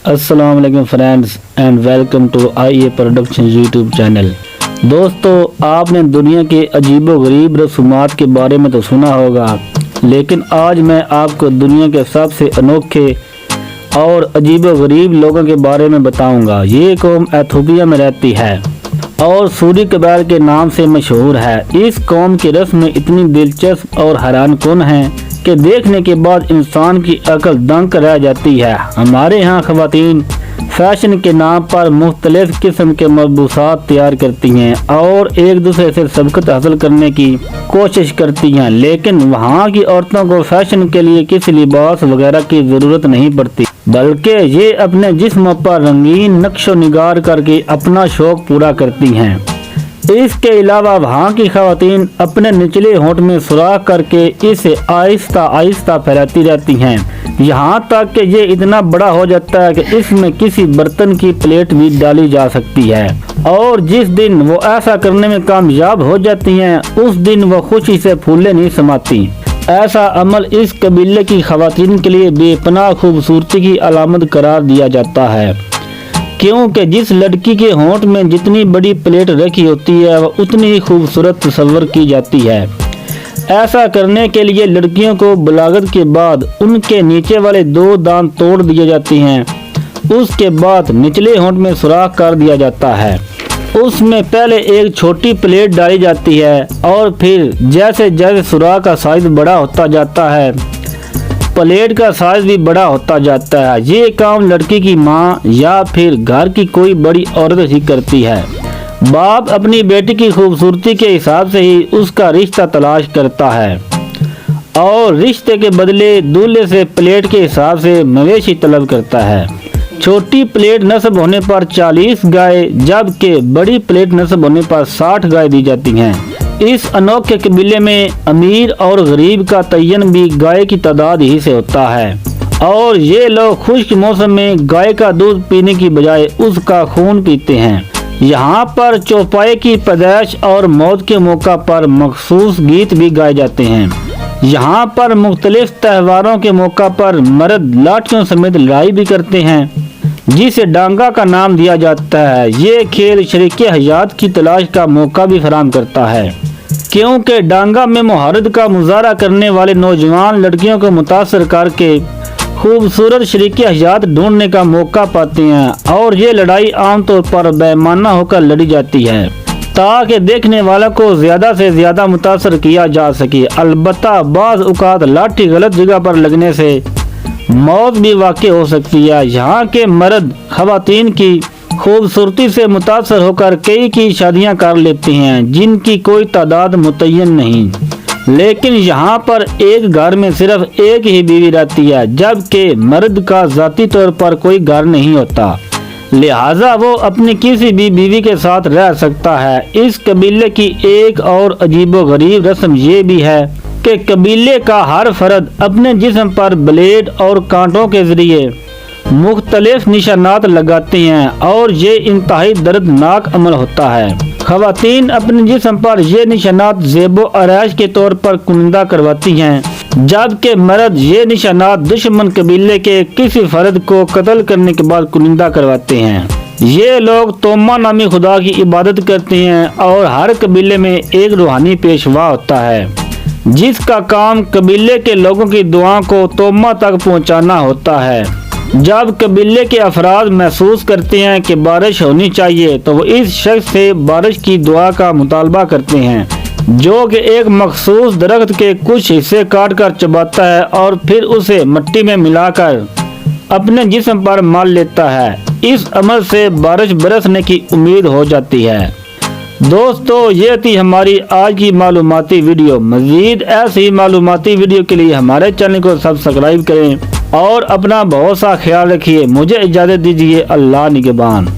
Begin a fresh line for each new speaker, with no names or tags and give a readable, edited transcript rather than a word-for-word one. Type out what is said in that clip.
अस्सलाम वालेकुम friends and welcome to आईए प्रोडक्शन यूट्यूब चैनल। दोस्तों, आपने दुनिया के अजीबो-गरीब रस्मात के बारे में तो सुना होगा, लेकिन आज मैं आपको दुनिया के सबसे अनोखे और अजीबो-गरीब लोगों के बारे में बताऊंगा। ये कौम इथियोपिया में रहती है और सूरी कबाइल के नाम से मशहूर है। इस कौम की रस्में इतनी दिलचस्प और हैरानकुन हैं कि देखने के बाद इंसान की अक्ल दंग रह जाती है। हमारे यहाँ ख़वातीन फैशन के नाम पर मुख्तलिफ किस्म के मलबूसात तैयार करती हैं और एक दूसरे से सबकत हासिल करने की कोशिश करती हैं, लेकिन वहाँ की औरतों को फैशन के लिए किसी लिबास वगैरह की ज़रूरत नहीं पड़ती, बल्कि ये अपने जिस्म पर रंगीन नक्शो निगार करके अपना शौक पूरा करती हैं। इसके अलावा वहाँ की ख़वातीन अपने निचले होंठ में सुराख करके इसे आहिस्ता आहिस्ता फैलाती रहती हैं, यहाँ तक कि ये इतना बड़ा हो जाता है कि इसमें किसी बर्तन की प्लेट भी डाली जा सकती है। और जिस दिन वो ऐसा करने में कामयाब हो जाती हैं, उस दिन वो खुशी से फूले नहीं समाती। ऐसा अमल इस कबीले की ख़वातीन के लिए बेपनाह खूबसूरती की अलामत करार दिया जाता है, क्योंकि जिस लड़की के होंठ में जितनी बड़ी प्लेट रखी होती है वह उतनी ही खूबसूरत तस्वर की जाती है। ऐसा करने के लिए लड़कियों को बलागत के बाद उनके नीचे वाले 2 दांत तोड़ दिए जाते हैं। उसके बाद निचले होंठ में सुराख कर दिया जाता है। उसमें पहले एक छोटी प्लेट डाली जाती है और फिर जैसे जैसे सुराख का साइज बड़ा होता जाता है, प्लेट का साइज भी बड़ा होता जाता है। ये काम लड़की की माँ या फिर घर की कोई बड़ी औरत ही करती है। बाप अपनी बेटी की खूबसूरती के हिसाब से ही उसका रिश्ता तलाश करता है और रिश्ते के बदले दूल्हे से प्लेट के हिसाब से मवेशी तलब करता है। छोटी प्लेट नस्ब होने पर 40 गाय, जबकि बड़ी प्लेट नस्ब होने पर 60 गाय दी जाती हैं। इस अनोखे कबीले में अमीर और गरीब का तयन भी गाय की तादाद ही से होता है और ये लोग खुश्क मौसम में गाय का दूध पीने की बजाय उसका खून पीते हैं। यहाँ पर चौपाई की पैदाइश और मौत के मौका पर मखसूस गीत भी गाए जाते हैं। यहाँ पर मुख्तलिफ त्योहारों के मौका पर मर्द लाठियों समेत लड़ाई भी करते हैं, जिसे डांगा का नाम दिया जाता है। ये खेल शरीक हयात की तलाश का मौका भी फराहम करता है, क्योंकि डांगा में मुहारत का मुजाहरा करने वाले नौजवान लड़कियों को मुतासर करके खूबसूरत शरीक हयात ढूंढने का मौका पाते हैं और ये लड़ाई आमतौर पर बेईमाना होकर लड़ी जाती है ताकि देखने वालों को ज़्यादा से ज़्यादा मुतासर किया जा सके। अलबत्ता बाज़ औक़ात लाठी गलत जगह पर लगने से मौत भी वाक़ई हो सकती है। यहाँ के मर्द ख़वातीन की खूबसूरती से मुतासर होकर कई की शादियाँ कर लेते हैं, जिनकी कोई तादाद मुतय्यन नहीं, लेकिन यहाँ पर एक घर में सिर्फ एक ही बीवी रहती है, जबकि मर्द का ज़ाती तौर पर कोई घर नहीं होता, लिहाजा वो अपनी किसी भी बीवी के साथ रह सकता है। इस कबीले की एक और अजीबो-गरीब रस्म ये भी है कि कबीले का हर फर्द अपने जिस्म पर ब्लेड और कांटों के जरिए मुख्तलिफ निशानात लगाते हैं और ये इंतहाई दर्दनाक अमल होता है। ख़वातीन अपने जिस्म पर ये निशानात ज़ेबो आराइश के तौर पर कुनिंदा करवाती हैं, जबकि मर्द ये निशानात दुश्मन कबीले के किसी फर्द को कत्ल करने के बाद कुनिंदा करवाते हैं। ये लोग तोमा नामी खुदा की इबादत करते हैं और हर कबीले में एक रूहानी पेशवा होता है, जिसका काम कबीले के लोगों की दुआ को तोमा तक पहुँचाना होता है। जब कबीले के अफराद महसूस करते हैं कि बारिश होनी चाहिए, तो वो इस शख्स से बारिश की दुआ का मुतालबा करते हैं, जो कि एक मखसूस दरख्त के कुछ हिस्से काट कर चबाता है और फिर उसे मिट्टी में मिलाकर अपने जिस्म पर मल लेता है। इस अमल से बारिश बरसने की उम्मीद हो जाती है। दोस्तों, ये थी हमारी आज की मालूमाती वीडियो। मज़ीद ऐसी मालूमाती वीडियो के लिए हमारे चैनल को सब्सक्राइब करें और अपना बहुत सा ख्याल रखिए। मुझे इजाज़त दीजिए। अल्लाह निगहबान।